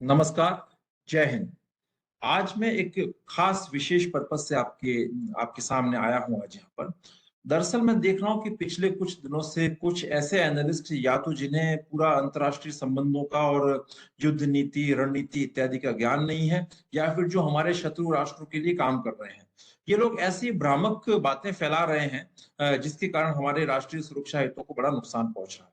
नमस्कार, जय हिंद। आज मैं एक खास विशेष पर्पज से आपके सामने आया हूँ आज यहाँ पर। दरअसल मैं देख रहा हूँ कि पिछले कुछ दिनों से कुछ ऐसे एनालिस्ट या तो जिन्हें पूरा अंतर्राष्ट्रीय संबंधों का और युद्ध नीति, रणनीति इत्यादि का ज्ञान नहीं है, या फिर जो हमारे शत्रु राष्ट्रों के लिए काम कर रहे हैं। ये लोग ऐसी भ्रामक बातें फैला रहे हैं जिसके कारण हमारे राष्ट्रीय सुरक्षा हितों को बड़ा नुकसान पहुंच रहा है।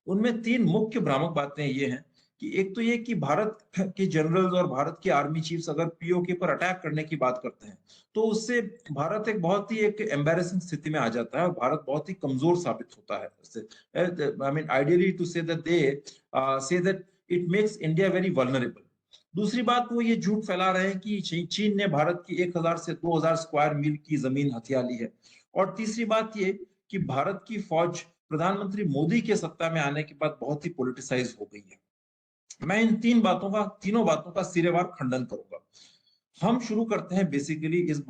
उनमें तीन मुख्य भ्रामक बातें ये हैं कि एक तो ये कि भारत के जनरल्स और भारत के आर्मी चीफ्स अगर पीओके पर अटैक करने की बात करते हैं तो उससे भारत एक बहुत ही एक एम्बैरेसिंग स्थिति में आ जाता है और भारत बहुत ही कमजोर साबित होता है इससे। I mean ideally to say that they say that it makes India very vulnerable. दूसरी बात वो ये झूठ फैला रहे हैं कि चीन ने भारत की 1000 से 2000 स्क्वायर मील की जमीन हथिया ली है। और तीसरी बात ये कि भारत की फौज प्रधानमंत्री मोदी के सत्ता में आने के बाद बहुत ही पॉलिटिसाइज हो गई है। मैं इन तीनों बातों का सिरेवार खंडन करूंगा। हम शुरू करते हैं बेसिकली इस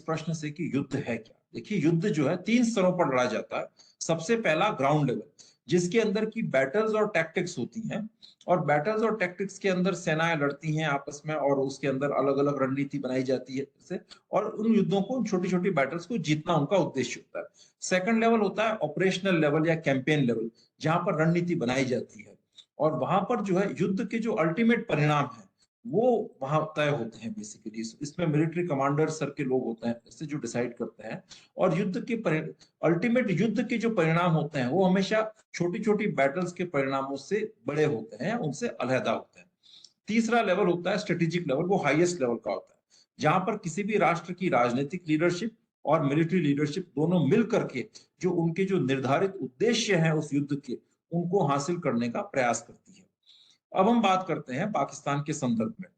प्रश्न से कि युद्ध है क्या। देखिए, युद्ध जो है तीन स्तरों पर लड़ा जाता है। सबसे पहला ग्राउंड लेवल, जिसके अंदर की बैटल्स और टैक्टिक्स होती हैं, और बैटल्स और टैक्टिक्स के अंदर सेनाएं लड़ती हैं आपस में और उसके अंदर अलग अलग रणनीति बनाई जाती है से, और उन युद्धों को, छोटी छोटी बैटल्स को जीतना उनका उद्देश्य होता है। सेकंड लेवल होता है ऑपरेशनल लेवल या कैंपेन लेवल, जहां पर रणनीति बनाई जाती है और वहां पर जो है युद्ध के जो अल्टीमेट परिणाम है वो वहां तय होते हैं। बेसिकली इसमें मिलिट्री कमांडर सर के लोग होते हैं इससे जो डिसाइड करते हैं। और अल्टीमेट युद्ध के जो परिणाम होते हैं वो हमेशा छोटी छोटी बैटल्स के परिणामों से बड़े होते हैं, उनसे अलहदा होते हैं। तीसरा लेवल होता है स्ट्रेटेजिक लेवल, वो हाईएस्ट लेवल का होता है, जहां पर किसी भी राष्ट्र की राजनीतिक लीडरशिप और मिलिट्री लीडरशिप दोनों मिल करके जो उनके जो निर्धारित उद्देश्य हैं उस युद्ध के, उनको हासिल करने का प्रयास करती है। अब हम बात करते हैं पाकिस्तान के संदर्भ में।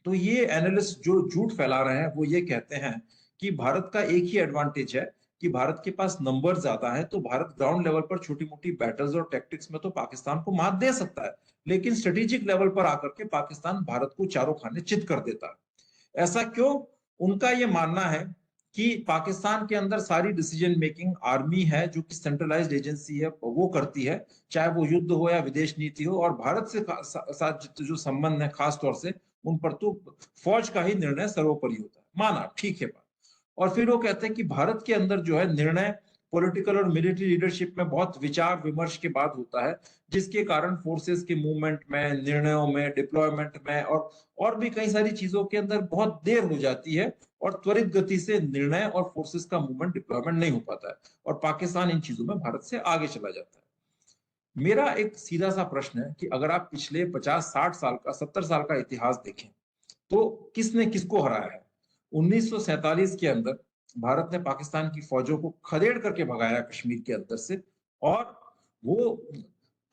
तो ये एनालिस्ट जो झूठ फैला रहे हैं वो ये कहते हैं कि भारत का एक ही एडवांटेज है कि भारत के पास नंबर ज्यादा है, तो भारत ग्राउंड लेवल पर छोटी मोटी बैटल्स और टैक्टिक्स में तो पाकिस्तान को मात दे सकता है, लेकिन स्ट्रेटेजिक लेवल पर आकर के पाकिस्तान भारत को चारों खाने चित कर देता है। ऐसा क्यों? उनका ये मानना है कि पाकिस्तान के अंदर सारी डिसीजन मेकिंग आर्मी है, जो कि सेंट्रलाइज्ड एजेंसी है, वो करती है, चाहे वो युद्ध हो या विदेश नीति हो। और भारत से साथ जो संबंध है खास तौर से उन पर तो फौज का ही निर्णय सर्वोपरि होता है। माना, ठीक है बात। और फिर वो कहते हैं कि भारत के अंदर जो है निर्णय पॉलिटिकल और मिलिट्री लीडरशिप में बहुत विचार विमर्श के बाद होता है, जिसके कारण फोर्सेस के मूवमेंट में, निर्णयों में, डिप्लॉयमेंट में और भी कई सारी चीजों के अंदर बहुत देर हो जाती है और त्वरित गति से निर्णय और फोर्सेस का मूवमेंट, डिप्लॉयमेंट नहीं हो पाता है और पाकिस्तान इन चीजों में भारत से आगे चला जाता है। मेरा एक सीधा सा प्रश्न है कि अगर आप पिछले 50-60 साल का, 70 साल का इतिहास देखें तो किसने किसको हराया है? 1947 के अंदर भारत ने पाकिस्तान की फौजों को खदेड़ करके भगाया कश्मीर के अंदर से। और वो,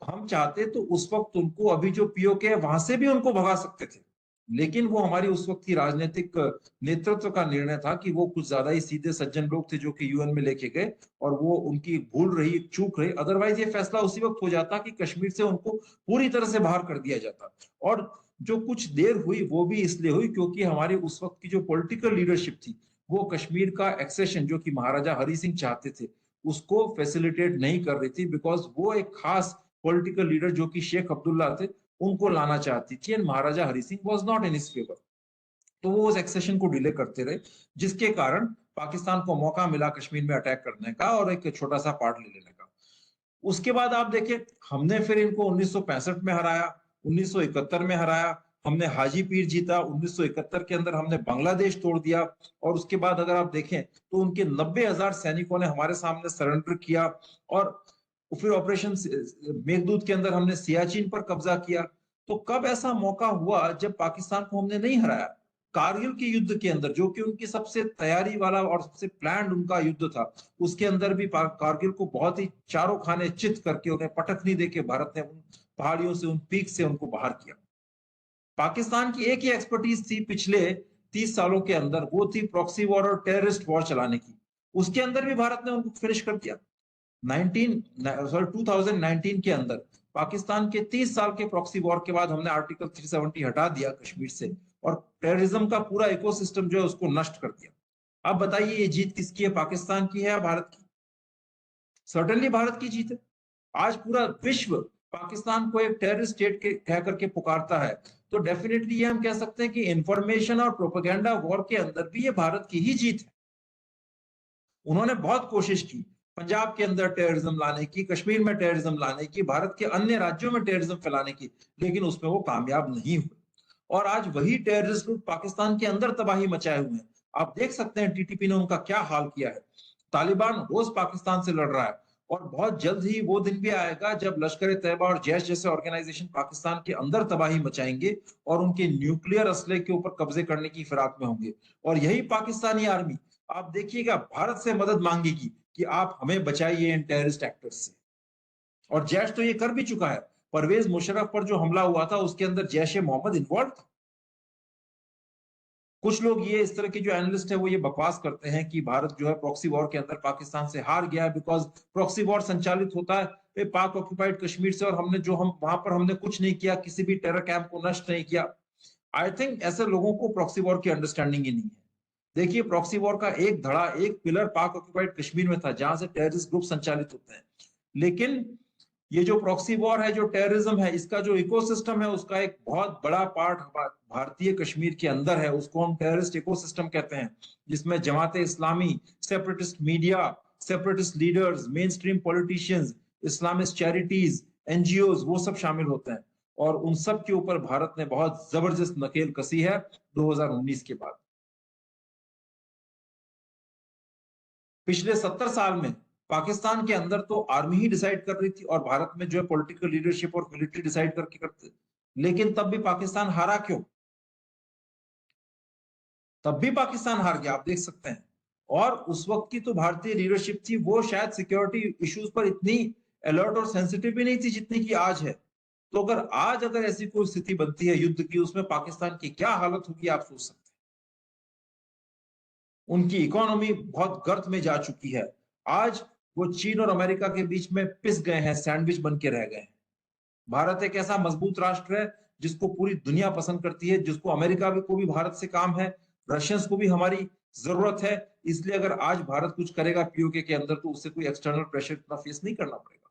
हम चाहते तो उस वक्त उनको, अभी जो पीओके है वहां से भी उनको भगा सकते थे, लेकिन वो हमारी उस वक्त की राजनीतिक नेतृत्व का निर्णय था कि वो कुछ ज्यादा ही सीधे सज्जन लोग थे जो कि यूएन में लेके गए, और वो उनकी भूल रही, चूक रही। अदरवाइज ये फैसला उसी वक्त हो जाता कि कश्मीर से उनको पूरी तरह से बाहर कर दिया जाता। और जो कुछ देर हुई वो भी इसलिए हुई क्योंकि हमारी उस वक्त की जो पॉलिटिकल लीडरशिप थी वो कश्मीर का एक्सेशन, जो कि महाराजा हरि सिंह चाहते थे, उसको फैसिलिटेट नहीं कर रही थी, बिकॉज वो एक खास पॉलिटिकल लीडर जो कि शेख अब्दुल्ला थे, उनको लाना चाहती थी, and Maharaja Hari Singh was not in his favour. तो वो उस एक्सेशन को डिले करते रहे, जिसके कारण पाकिस्तान को मौका मिला कश्मीर में अटैक करने का और एक छोटा सा पार्ट ले लेने का। उसके बाद आप देखें, हमने फिर इनको 1965 में हराया, 1971 में हराया, हमने हाजी पीर जीता, 1971 के अंदर हमने बांग्लादेश तोड़ दिया। और उसके बाद अगर आप देखें तो उनके 90,000 सैनिकों ने हमारे सामने सरेंडर किया। और फिर ऑपरेशन मेघदूत के अंदर हमने सियाचिन पर कब्जा किया। तो कब ऐसा मौका हुआ जब पाकिस्तान को हमने नहीं हराया? कारगिल के युद्ध के अंदर, जो कि उनकी सबसे तैयारी वाला और सबसे प्लान्ड उनका युद्ध था, उसके अंदर भी कारगिल को बहुत ही चारों खाने चित करके, उन्हें पटखनी देके भारत ने उन पहाड़ियों से, उन पीक से उनको बाहर किया। पाकिस्तान की एक ही एक्सपर्टीज थी पिछले 30 सालों के अंदर, वो थी प्रॉक्सी वॉर और टेररिस्ट वॉर चलाने की। उसके अंदर भी भारत ने उनको फिनिश कर दिया। 2019 के अंदर पाकिस्तान के 30 साल के प्रॉक्सी वॉर के बाद हमने आर्टिकल 370 हटा दिया कश्मीर से, और टेररिज्म का पूरा इकोसिस्टम जो है उसको नष्ट कर दिया। अब बताइए, ये जीत किसकी है, पाकिस्तान की है या भारत की? सर्टेनली भारत की जीत है। आज पूरा विश्व पाकिस्तान को एक टेररिस्ट स्टेट के कह करके पुकारता है। तो डेफिनेटली ये हम कह सकते हैं कि इंफॉर्मेशन और प्रोपेगेंडा वॉर के अंदर भी ये भारत की ही जीत है। उन्होंने बहुत कोशिश की पंजाब के अंदर टेररिज्म लाने की, कश्मीर में टेररिज्म लाने की, भारत के अन्य राज्यों में टेररिज्म फैलाने की, लेकिन उसमें वो कामयाब नहीं हुए। और आज वही टेररिस्ट ग्रुप पाकिस्तान के अंदर तबाही मचाए हुए हैं। आप देख सकते हैं टीटीपी ने उनका क्या हाल किया है। तालिबान रोज पाकिस्तान से लड़ रहा है और बहुत जल्द ही वो दिन भी आएगा जब लश्कर ए तैयबा और जैश जैसे ऑर्गेनाइजेशन पाकिस्तान के अंदर तबाही मचाएंगे और उनके न्यूक्लियर असले के ऊपर कब्जे करने की फिराक में होंगे। और यही पाकिस्तानी आर्मी आप देखिएगा भारत से मदद मांगेगी कि आप हमें बचाइए इन टेररिस्ट एक्टर्स से। और जैश तो ये कर भी चुका है। परवेज मुशर्रफ पर जो हमला हुआ था उसके अंदर जैश ए मोहम्मद इन्वॉल्व था। कुछ लोग ये इस तरह के जो एनालिस्ट है वो ये बकवास करते हैं कि भारत जो है प्रॉक्सी वॉर के अंदर पाकिस्तान से हार गया है बिकॉज प्रॉक्सी वॉर संचालित होता है पाक ऑक्युपाइड कश्मीर से और हम वहां पर हमने कुछ नहीं किया, किसी भी टेरर कैंप को नष्ट नहीं किया। आई थिंक ऐसे लोगों को प्रॉक्सी वॉर की अंडरस्टैंडिंग ही नहीं है। देखिए प्रॉक्सी वॉर का एक धड़ा, एक पिलर पाक ऑक्युपाइड कश्मीर में था जहां से टेररिस्ट ग्रुप संचालित होते हैं। लेकिन ये जो प्रॉक्सी वॉर है, जो टेररिज्म है, इसका जो इकोसिस्टम है उसका एक बहुत बड़ा पार्ट भारतीय कश्मीर के अंदर है। उसको हम टेररिस्ट इकोसिस्टम कहते हैं, जिसमें Jamaat Islami, separatist media, separatist leaders, mainstream politicians, Islamist charities, NGO वो सब शामिल होते हैं। और उन सब के ऊपर भारत ने बहुत जबरदस्त नकेल कसी है 2019 के बाद। पिछले 70 साल में पाकिस्तान के अंदर तो आर्मी ही डिसाइड कर रही थी और भारत में जो है पॉलिटिकल लीडरशिप और मिलिट्री डिसाइड करके करते। लेकिन तब भी पाकिस्तान हारा क्यों? तब भी पाकिस्तान हार गया, आप देख सकते हैं। और उस वक्त की तो भारतीय लीडरशिप थी, वो शायद सिक्योरिटी इश्यूज पर इतनी अलर्ट और सेंसिटिव भी नहीं थी जितनी की आज है। तो अगर ऐसी कोई स्थिति बनती है युद्ध की, उसमें पाकिस्तान की क्या हालत होगी आप सोच सकते हैं। उनकी इकोनॉमी बहुत गर्त में जा चुकी है। आज वो चीन और अमेरिका के बीच में पिस गए हैं, सैंडविच बन के रह गए हैं। भारत एक ऐसा मजबूत राष्ट्र है जिसको पूरी दुनिया पसंद करती है, जिसको अमेरिका को भी भारत से काम है, रशियंस को भी हमारी जरूरत है। इसलिए अगर आज भारत कुछ करेगा पीओके के अंदर तो उससे कोई एक्सटर्नल प्रेशर इतना फेस नहीं करना पड़ेगा।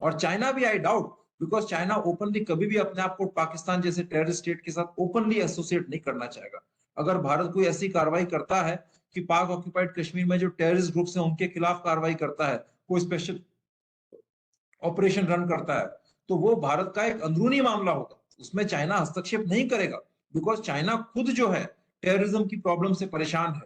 और चाइना भी I doubt, because China openly कभी भी अपने आप को पाकिस्तान जैसे टेररिस्ट स्टेट के साथ ओपनली एसोसिएट नहीं करना चाहेगा। अगर भारत कोई ऐसी कार्रवाई करता है कि पाक ऑक्युपाइड कश्मीर में जो टेररिस्ट ग्रुप्स हैं उनके खिलाफ कार्रवाई करता है, कोई स्पेशल ऑपरेशन रन करता है, तो वो भारत का एक अंदरूनी मामला होगा, उसमें चाइना हस्तक्षेप नहीं करेगा। बिकॉज चाइना खुद जो है टेररिज्म की प्रॉब्लम से परेशान है।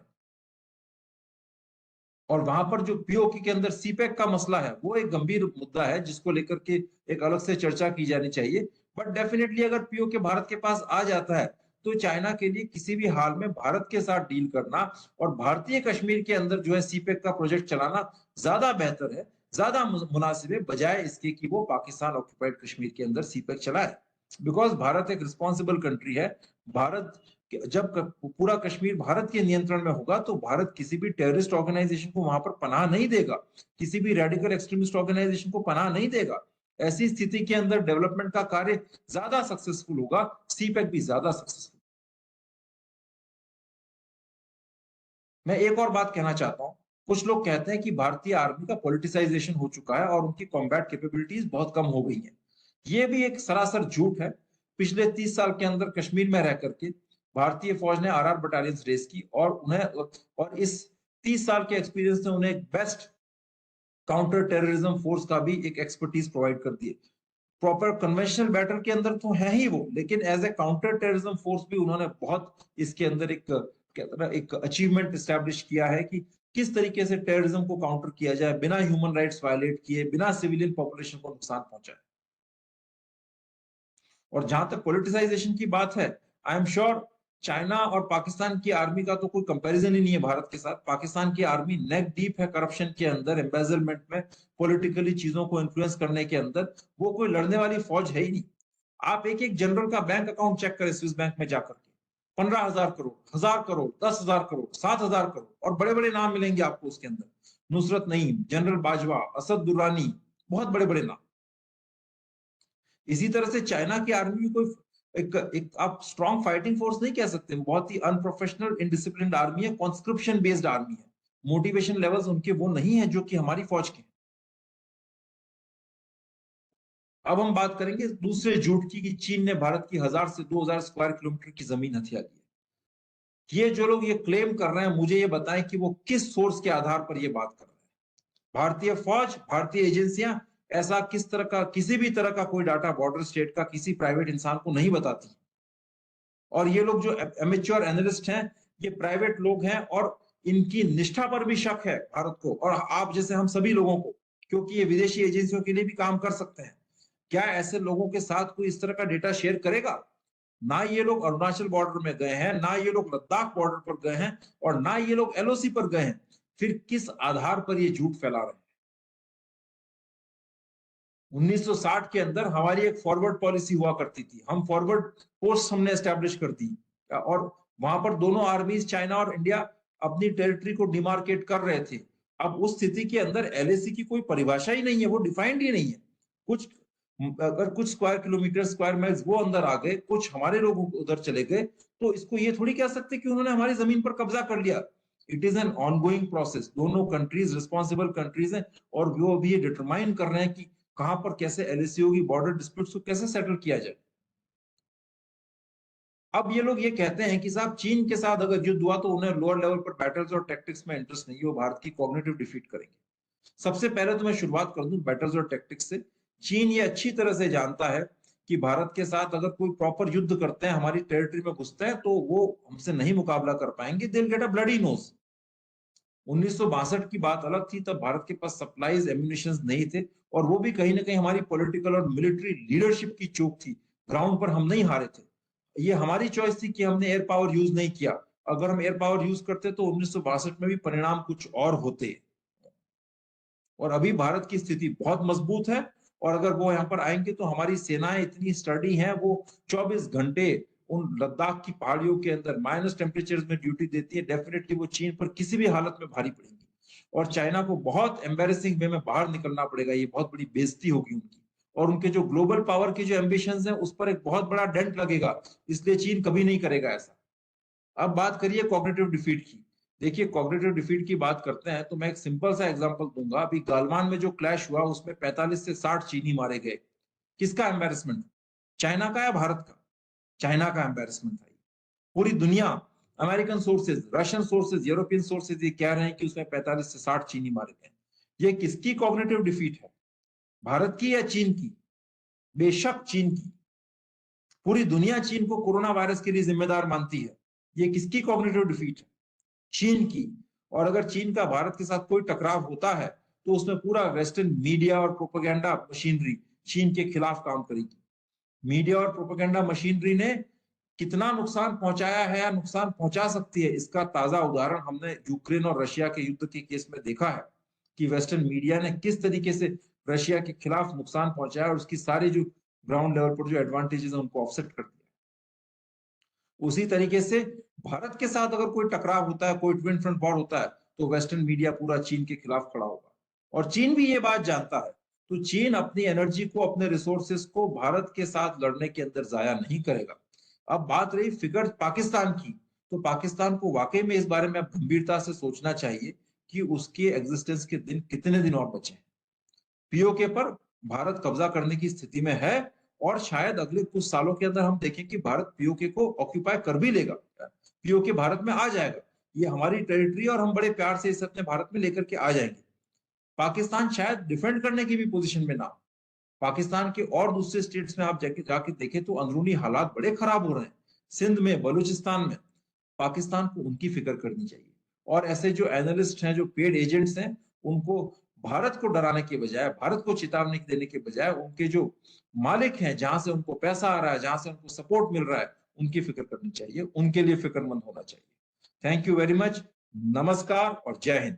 और वहां पर जो पीओके के अंदर सीपेक का मसला है वो एक गंभीर मुद्दा है जिसको लेकर के एक अलग से चर्चा की जानी चाहिए। बट डेफिनेटली अगर पीओके भारत के पास आ जाता है तो चाइना के लिए किसी भी हाल में भारत के साथ डील करना और भारतीय कश्मीर के अंदर जो है सीपेक का प्रोजेक्ट चलाना ज्यादा बेहतर है, ज्यादा मुनासिब है, बजाय इसके कि वो पाकिस्तान ऑक्युपाइड कश्मीर के अंदर सीपेक चलाए। बिकॉज भारत एक रिस्पॉन्सिबल कंट्री है। भारत जब पूरा कश्मीर भारत के नियंत्रण में होगा तो भारत किसी भी टेररिस्ट ऑर्गेनाइजेशन को वहां पर पनाह नहीं देगा, किसी भी रेडिकल एक्सट्रीमिस्ट ऑर्गेनाइजेशन को पनाह नहीं देगा। ऐसी स्थिति के अंदर डेवलपमेंट का कार्य ज्यादा सक्सेसफुल होगा, सीपेक भी ज्यादा सक्सेसफुल। मैं एक और बात कहना चाहता हूं। कुछ लोग कहते हैं कि भारतीय आर्मी का पॉलिटिसाइजेशन हो चुका है और उनकी कॉम्बैट कैपेबिलिटीज बहुत कम हो गई हैं। ये भी एक सरासर झूठ है। पिछले 30 साल के अंदर कश्मीर में रह करके भारतीय फौज ने आरआर बटालियंस रेस की और उन्हें और इस 30 साल के एक्सपीरियंस ने उन्हें एक बेस्ट काउंटर टेररिज्म फोर्स का भी एक एक्सपर्टीज प्रोवाइड कर दी। प्रॉपर कन्वेंशनल बैटल के अंदर तो है ही वो, लेकिन as a counter terrorism force भी उन्होंने बहुत इसके अंदर एक अचीवमेंट स्टैब्लिश किया है कि किस तरीके से टेररिज्म को काउंटर किया जाए बिना ह्यूमन राइट्स वायलेट किए, बिना सिविलियन पॉपुलेशन को नुकसान पहुंचाए। और जहां तक पॉलिटिसाइजेशन की बात है, आई एम श्योर चाइना और पाकिस्तान की आर्मी का तो कोई कंपैरिजन ही नहीं है भारत के साथ। पाकिस्तान की आर्मी नेक डीप है करप्शन के अंदर, एम्बेजलमेंट में, पॉलिटिकली चीजों को इन्फ्लुएंस करने के अंदर। वो कोई लड़ने वाली फौज है ही नहीं। आप एक एक जनरल का बैंक अकाउंट चेक करें स्विस बैंक में जाकर के, 15,000 करोड़, 1,000 करोड़, 10,000 करोड़, 7,000 करोड़, और बड़े बड़े नाम मिलेंगे आपको उसके अंदर, नुसरत नईम, जनरल बाजवा, असद दुरानी, बहुत बड़े बड़े नाम। इसी तरह से चाइना की आर्मी कोई एक आप स्ट्रॉन्ग फाइटिंग फोर्स नहीं कह सकते, बहुत ही अनप्रोफेशनल इनडिसिप्लिन्ड आर्मी है, कॉन्स्क्रिप्शन बेस्ड आर्मी है। मोटिवेशन लेवल्स उनके वो नहीं है जो कि हमारी फौज के। अब हम बात करेंगे दूसरे झूठ की कि चीन ने भारत की 1000 से 2000 स्क्वायर किलोमीटर की जमीन हथिया ली है। ये जो लोग ये क्लेम कर रहे हैं, मुझे ये बताएं कि वो किस सोर्स के आधार पर ये बात कर रहे हैं। भारतीय फौज, भारतीय एजेंसियां ऐसा किस तरह का, किसी भी तरह का कोई डाटा बॉर्डर स्टेट का किसी प्राइवेट इंसान को नहीं बताती। और ये लोग जो एमेच्योर एनालिस्ट हैं, ये प्राइवेट लोग हैं और इनकी निष्ठा पर भी शक है भारत को और आप जैसे हम सभी लोगों को, क्योंकि ये विदेशी एजेंसियों के लिए भी काम कर सकते हैं। क्या ऐसे लोगों के साथ कोई इस तरह का डेटा शेयर करेगा? ना ये लोग अरुणाचल बॉर्डर में गए हैं, ना ये लोग लद्दाख बॉर्डर पर गए हैं और ना ये लोग एलओसी पर गए हैं। फिर किस आधार पर ये झूठ फैला रहे हैं? 1960 के अंदर हमारी एक फॉरवर्ड पॉलिसी हुआ करती थी, हम फॉरवर्ड पोस्ट हमने एस्टेब्लिश कर दी और वहां पर दोनों आर्मीज चाइना और इंडिया अपनी टेरिटरी को डिमार्केट कर रहे थे। अब उस स्थिति के अंदर एलएसी की कोई परिभाषा ही नहीं है, वो डिफाइंड ही नहीं है। कुछ अगर कुछ स्क्वायर किलोमीटर, स्क्वायर माइल्स वो अंदर आ गए, कुछ हमारे लोग उधर चले गए, तो इसको ये थोड़ी कह सकते कि उन्होंने हमारी जमीन पर कब्जा कर लिया। It is an ongoing process. दोनों कंट्रीज रिस्पॉन्सिबल कंट्रीज हैं और वो अभी ये डिटरमाइन कर रहे हैं कि कहां पर कैसे एलएसी होगी, बॉर्डर डिस्प्यूट्स को कैसे सेटल किया जाए। अब ये लोग ये कहते हैं कि साहब चीन के साथ अगर युद्ध हुआ तो उन्हें लोअर लेवल पर बैटल्स और टैक्टिक्स में इंटरेस्ट नहीं है, वो भारत की कॉग्निटिव डिफीट करेंगे। सबसे पहले तो मैं शुरुआत कर दूं बैटल्स और टैक्टिक्स से। चीन ये अच्छी तरह से जानता है कि भारत के साथ अगर कोई प्रॉपर युद्ध करते हैं, हमारी टेरिटरी में घुसते हैं, तो वो हमसे नहीं मुकाबला कर पाएंगे। They will get a bloody nose. 1962 की बात अलग थी, तब भारत के पास सप्लाईज एम्यूनिशन नहीं थे और वो भी कहीं ना कहीं हमारी पॉलिटिकल और मिलिट्री लीडरशिप की चूक थी। ग्राउंड पर हम नहीं हारे थे, ये हमारी चॉइस थी कि हमने एयर पावर यूज नहीं किया। अगर हम एयर पावर यूज करते तो 1962 में भी परिणाम कुछ और होते। और अभी भारत की स्थिति बहुत मजबूत है और अगर वो यहाँ पर आएंगे तो हमारी सेनाएं इतनी स्टडी हैं, वो 24 घंटे उन लद्दाख की पहाड़ियों के अंदर माइनस टेम्परेचर में ड्यूटी देती है। डेफिनेटली वो चीन पर किसी भी हालत में भारी पड़ेंगी और चाइना को बहुत एम्बेरसिंग वे में बाहर निकलना पड़ेगा। ये बहुत बड़ी बेइज्जती होगी उनकी और उनके जो ग्लोबल पावर की जो एम्बिशंस हैं उस पर एक बहुत बड़ा डेंट लगेगा। इसलिए चीन कभी नहीं करेगा ऐसा। अब बात करिए कॉग्निटिव डिफीट की। देखिए कॉग्निटिव डिफीट की बात करते हैं तो मैं एक सिंपल सा एग्जांपल दूंगा। अभी गालवान में जो क्लैश हुआ उसमें 45 से 60 चीनी मारे गए। किसका एम्बेरसमेंट? चाइना का या भारत का? चाइना का एम्बेरसमेंट था। पूरी दुनिया, American sources, Russian sources, European sources ये कह रहे हैं कि उसमें 45 से 60 चीनी मारे गए। ये किसकी कॉग्निटिव डिफीट है? भारत की या चीन की? बेशक चीन की। पूरी दुनिया चीन को कोरोना वायरस के लिए जिम्मेदार मानती है। ये किसकी कॉग्निटिव डिफीट है? चीन की। और अगर चीन का भारत के साथ कोई टकराव होता है तो उसमें पूरा वेस्टर्न मीडिया और प्रोपेगेंडा मशीनरी चीन के खिलाफ काम करेगी। मीडिया और प्रोपेगेंडा मशीनरी ने कितना नुकसान पहुंचाया है या नुकसान पहुंचा सकती है, इसका ताजा उदाहरण हमने यूक्रेन और रशिया के युद्ध के केस में देखा है कि वेस्टर्न मीडिया ने किस तरीके से रशिया के खिलाफ नुकसान पहुंचाया और उसकी सारी जो ग्राउंड लेवल पर जो एडवांटेजेस है उनको ऑफसेट कर दिया। उसी तरीके से भारत के साथ अगर कोई टकराव होता है, कोई ट्विन फ्रंट वॉर होता है, तो वेस्टर्न मीडिया पूरा चीन के खिलाफ खड़ा होगा और चीन भी ये बात जानता है। तो चीन अपनी एनर्जी को, अपने रिसोर्सेस को भारत के साथ लड़ने के अंदर जाया नहीं करेगा। अब बात रही फिगर पाकिस्तान की, तो पाकिस्तान को वाकई में इस बारे में अब गंभीरता से सोचना चाहिए कि उसके एग्जिस्टेंस के दिन कितने दिन और बचे हैं। पीओके पर भारत कब्जा करने की स्थिति में है और शायद अगले कुछ सालों के अंदर हम देखें कि भारत पीओके को ऑक्यूपाई कर भी लेगा। पीओके भारत में आ जाएगा, ये हमारी टेरिटरी और हम बड़े प्यार से इसे अपने भारत में लेकर के आ जाएंगे। पाकिस्तान शायद डिफेंड करने की भी पोजीशन में ना हो। पाकिस्तान के और दूसरे स्टेट्स में आप जाके देखें तो अंदरूनी हालात बड़े खराब हो रहे हैं। सिंध में, बलूचिस्तान में। पाकिस्तान को उनकी फिक्र करनी चाहिए और ऐसे जो एनालिस्ट हैं, जो पेड एजेंट्स हैं, उनको भारत को डराने के बजाय, भारत को चेतावनी देने के बजाय उनके जो मालिक हैं, जहां से उनको पैसा आ रहा है, जहां से उनको सपोर्ट मिल रहा है, उनकी फिक्र करनी चाहिए, उनके लिए फिक्रमंद होना चाहिए। Thank you very much. नमस्कार और जय हिंद।